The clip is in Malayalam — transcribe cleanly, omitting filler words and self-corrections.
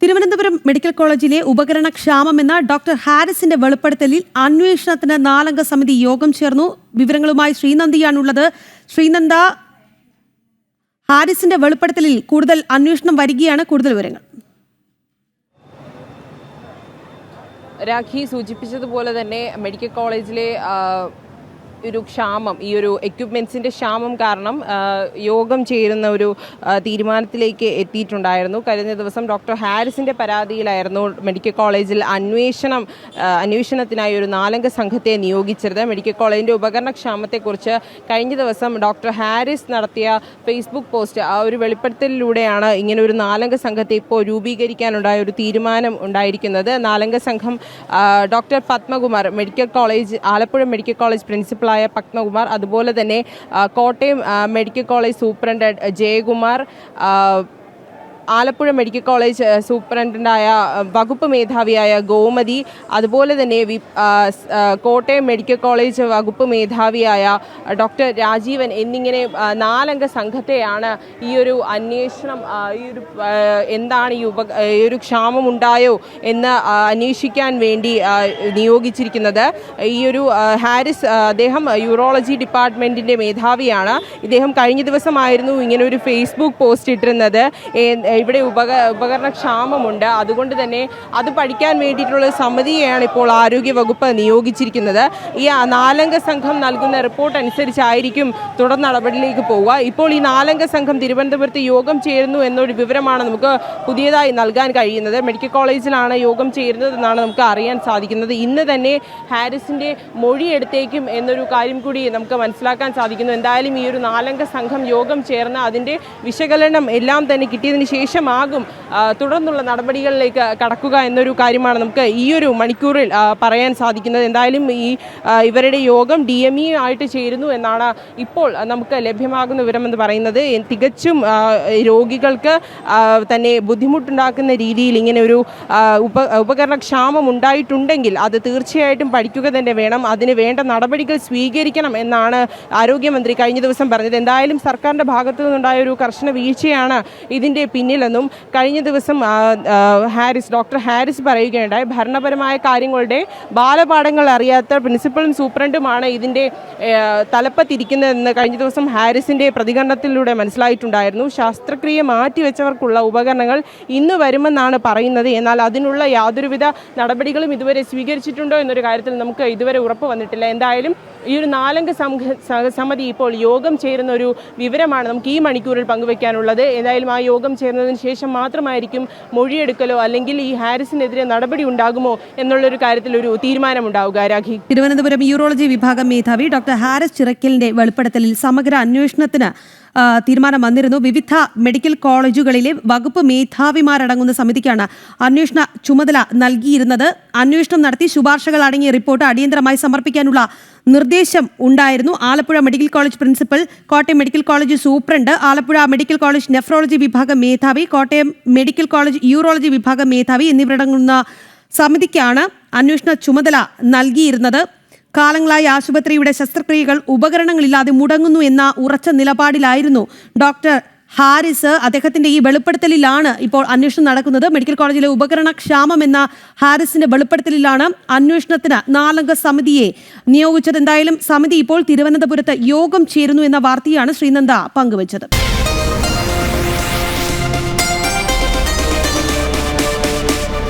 തിരുവനന്തപുരം മെഡിക്കൽ കോളേജിലെ ഉപകരണ ക്ഷാമമെന്ന ഡോക്ടർ ഹാരിസിന്റെ വെളിപ്പെടുത്തലിൽ അന്വേഷണത്തിന് 4-അംഗ സമിതി യോഗം ചേർന്നു. വിവരങ്ങളുമായി ശ്രീനന്ദിയാണുള്ളത്. ശ്രീനന്ദ, ഹാരിസിന്റെ വെളിപ്പെടുത്തലിൽ കൂടുതൽ അന്വേഷണം വരികയാണ്. കൂടുതൽ വിവരങ്ങൾ. രാഖി സൂചിപ്പിച്ചതുപോലെ തന്നെ മെഡിക്കൽ കോളേജിലെ ഒരു ക്ഷാമം, ഈ ഒരു എക്യുപ്മെൻസിൻ്റെ ക്ഷാമം കാരണം യോഗം ചേരുന്ന ഒരു തീരുമാനത്തിലേക്ക് എത്തിയിട്ടുണ്ടായിരുന്നു. കഴിഞ്ഞ ദിവസം ഡോക്ടർ ഹാരിസിൻ്റെ പരാതിയിലായിരുന്നു മെഡിക്കൽ കോളേജിൽ അന്വേഷണത്തിനായി ഒരു 4-അംഗ സംഘത്തെ നിയോഗിച്ചത്. മെഡിക്കൽ കോളേജിൻ്റെ ഉപകരണ ക്ഷാമത്തെക്കുറിച്ച് കഴിഞ്ഞ ദിവസം ഡോക്ടർ ഹാരിസ് നടത്തിയ ഫേസ്ബുക്ക് പോസ്റ്റ്, ആ ഒരു വെളിപ്പെടുത്തലിലൂടെയാണ് ഇങ്ങനെ ഒരു 4-അംഗ സംഘത്തെ ഇപ്പോൾ രൂപീകരിക്കാനുണ്ടായ ഒരു തീരുമാനം ഉണ്ടായിരിക്കുന്നത്. 4-അംഗ സംഘം doctor Padmakumar, Alappuzha medical college principal Padmakumar, അതുപോലെ തന്നെ Kottayam medical college superintendent Jayakumar, Alappuzha medical college സൂപ്രണ്ടായ വകുപ്പ് മേധാവിയായ ഗോമതി, അതുപോലെ തന്നെ കോട്ടയം മെഡിക്കൽ കോളേജ് വകുപ്പ് മേധാവിയായ ഡോക്ടർ രാജീവൻ എന്നിങ്ങനെ 4-അംഗ സംഘത്തെയാണ് ഈ ഒരു അന്വേഷണം, എന്താണ് ഈ ഒരു ക്ഷാമമുണ്ടായോ എന്ന് അന്വേഷിക്കാൻ വേണ്ടി നിയോഗിച്ചിരിക്കുന്നത്. ഈ ഒരു ഹാരിസ്, അദ്ദേഹം യൂറോളജി ഡിപ്പാർട്ട്മെൻറ്റിൻ്റെ മേധാവിയാണ്. ഇദ്ദേഹം കഴിഞ്ഞ ദിവസമായിരുന്നു ഇങ്ങനെ ഒരു ഫേസ്ബുക്ക് പോസ്റ്റ് ഇട്ടിരുന്നത്. ഇവിടെ ഉപകരണ ക്ഷാമമുണ്ട്, അതുകൊണ്ട് തന്നെ അത് പഠിക്കാൻ വേണ്ടിയിട്ടുള്ള സമിതിയെയാണ് ഇപ്പോൾ ആരോഗ്യവകുപ്പ് നിയോഗിച്ചിരിക്കുന്നത്. ഈ 4-അംഗ സംഘം നൽകുന്ന റിപ്പോർട്ട് അനുസരിച്ചായിരിക്കും തുടർ നടപടിയിലേക്ക് പോവുക. ഇപ്പോൾ ഈ 4-അംഗ സംഘം തിരുവനന്തപുരത്ത് യോഗം ചേരുന്നു എന്നൊരു വിവരമാണ് നമുക്ക് പുതിയതായി നൽകാൻ കഴിയുന്നത്. മെഡിക്കൽ കോളേജിലാണ് യോഗം ചേരുന്നതെന്നാണ് നമുക്ക് അറിയാൻ സാധിക്കുന്നത്. ഇന്ന് തന്നെ ഹാരിസിൻ്റെ മൊഴിയെടുത്തേക്കും എന്നൊരു കാര്യം കൂടി നമുക്ക് മനസ്സിലാക്കാൻ സാധിക്കുന്നു. എന്തായാലും ഈ ഒരു 4-അംഗ സംഘം യോഗം ചേർന്ന് അതിൻ്റെ വിശകലനം എല്ലാം തന്നെ കിട്ടിയതിന് ശേഷമാകും തുടർന്നുള്ള നടപടികളിലേക്ക് കടക്കുക എന്നൊരു കാര്യമാണ് നമുക്ക് ഈ ഒരു മണിക്കൂറിൽ പറയാൻ സാധിക്കുന്നത്. എന്തായാലും ഇവരുടെ യോഗം DME ആയിട്ട് ചേരുന്നു എന്നാണ് ഇപ്പോൾ നമുക്ക് ലഭ്യമാകുന്ന വിവരമെന്ന് പറയുന്നത്. തികച്ചും രോഗികൾക്ക് തന്നെ ബുദ്ധിമുട്ടുണ്ടാക്കുന്ന രീതിയിൽ ഇങ്ങനെ ഒരു ഉപകരണ ക്ഷാമം ഉണ്ടായിട്ടുണ്ടെങ്കിൽ അത് തീർച്ചയായിട്ടും പഠിക്കുക തന്നെ വേണം, അതിന് വേണ്ട നടപടികൾ സ്വീകരിക്കണം എന്നാണ് ആരോഗ്യമന്ത്രി കഴിഞ്ഞ ദിവസം പറഞ്ഞത്. എന്തായാലും സർക്കാരിൻ്റെ ഭാഗത്തു നിന്നുണ്ടായ ഒരു കർശന വീഴ്ചയാണ് ഇതിൻ്റെ പിന്നിലെന്നും കഴിഞ്ഞ ദിവസം ഡോക്ടർ ഹാരിസ് പറയുകയുണ്ടായി. ഭരണപരമായ കാര്യങ്ങളുടെ ബാലപാഠങ്ങൾ അറിയാത്ത പ്രിൻസിപ്പലും സൂപ്രണ്ടുമാണ് ഇതിൻ്റെ തലപ്പത്തിരിക്കുന്നതെന്ന് കഴിഞ്ഞ ദിവസം ഹാരിസിൻ്റെ പ്രതികരണത്തിലൂടെ മനസ്സിലായിട്ടുണ്ടായിരുന്നു. ശസ്ത്രക്രിയ മാറ്റിവെച്ചവർക്കുള്ള ഉപകരണങ്ങൾ ഇന്ന് വരുമെന്നാണ് പറയുന്നത്. എന്നാൽ അതിനുള്ള യാതൊരുവിധ നടപടികളും ഇതുവരെ സ്വീകരിച്ചിട്ടുണ്ടോ എന്നൊരു കാര്യത്തിൽ നമുക്ക് ഇതുവരെ ഉറപ്പ് വന്നിട്ടില്ല. എന്തായാലും ഈ ഒരു 4-അംഗ സമിതി ഇപ്പോൾ യോഗം ചേരുന്ന ഒരു വിവരമാണ് നമുക്ക് ഈ മണിക്കൂറിൽ പങ്കുവയ്ക്കാനുള്ളത്. എന്തായാലും ആ യോഗം ചേർന്നതിന് ശേഷം മാത്രമായിരിക്കും മൊഴിയെടുക്കലോ അല്ലെങ്കിൽ ഈ ഹാരിസിനെതിരെ നടപടി ഉണ്ടാകുമോ എന്നുള്ളൊരു കാര്യത്തിൽ ഒരു തീരുമാനമുണ്ടാവുക. രാഖി, തിരുവനന്തപുരം യൂറോളജി വിഭാഗം മേധാവി ഡോക്ടർ ഹാരിസ് ചിറക്കലിന്റെ വെളിപ്പെടുത്തലിൽ സമഗ്ര അന്വേഷണത്തിന് തീരുമാനം വന്നിരുന്നു. വിവിധ മെഡിക്കൽ കോളേജുകളിലെ വകുപ്പ് മേധാവിമാരടങ്ങുന്ന സമിതിക്കാണ് അന്വേഷണ ചുമതല നൽകിയിരുന്നത്. അന്വേഷണം നടത്തി ശുപാർശകൾ അടങ്ങിയ റിപ്പോർട്ട് അടിയന്തരമായി സമർപ്പിക്കാനുള്ള നിർദ്ദേശം ഉണ്ടായിരുന്നു. Alappuzha medical college principal, Kottayam medical college superintendent, Alappuzha medical college nephrology വിഭാഗം മേധാവി, കോട്ടയം മെഡിക്കൽ കോളേജ് യൂറോളജി വിഭാഗം മേധാവി എന്നിവരടങ്ങുന്ന സമിതിക്കാണ് അന്വേഷണ ചുമതല നൽകിയിരുന്നത്. കാലങ്ങളായി ആശുപത്രിയുടെ ശസ്ത്രക്രിയകൾ ഉപകരണങ്ങളില്ലാതെ മുടങ്ങുന്നു എന്ന ഉറച്ച നിലപാടിലായിരുന്നു ഡോക്ടർ ഹാരിസ്. അദ്ദേഹത്തിന്റെ ഈ വെളിപ്പെടുത്തലിലാണ് ഇപ്പോൾ അന്വേഷണം നടക്കുന്നത്. മെഡിക്കൽ കോളേജിലെ ഉപകരണ ക്ഷാമം എന്ന ഹാരിസിന്റെ വെളിപ്പെടുത്തലിലാണ് അന്വേഷണത്തിന് 4-അംഗ സമിതിയെ നിയോഗിച്ചത്. എന്തായാലും സമിതി ഇപ്പോൾ തിരുവനന്തപുരത്ത് യോഗം ചേരുന്നു എന്ന വാർത്തയാണ് ശ്രീനന്ദ പങ്കുവച്ചത്.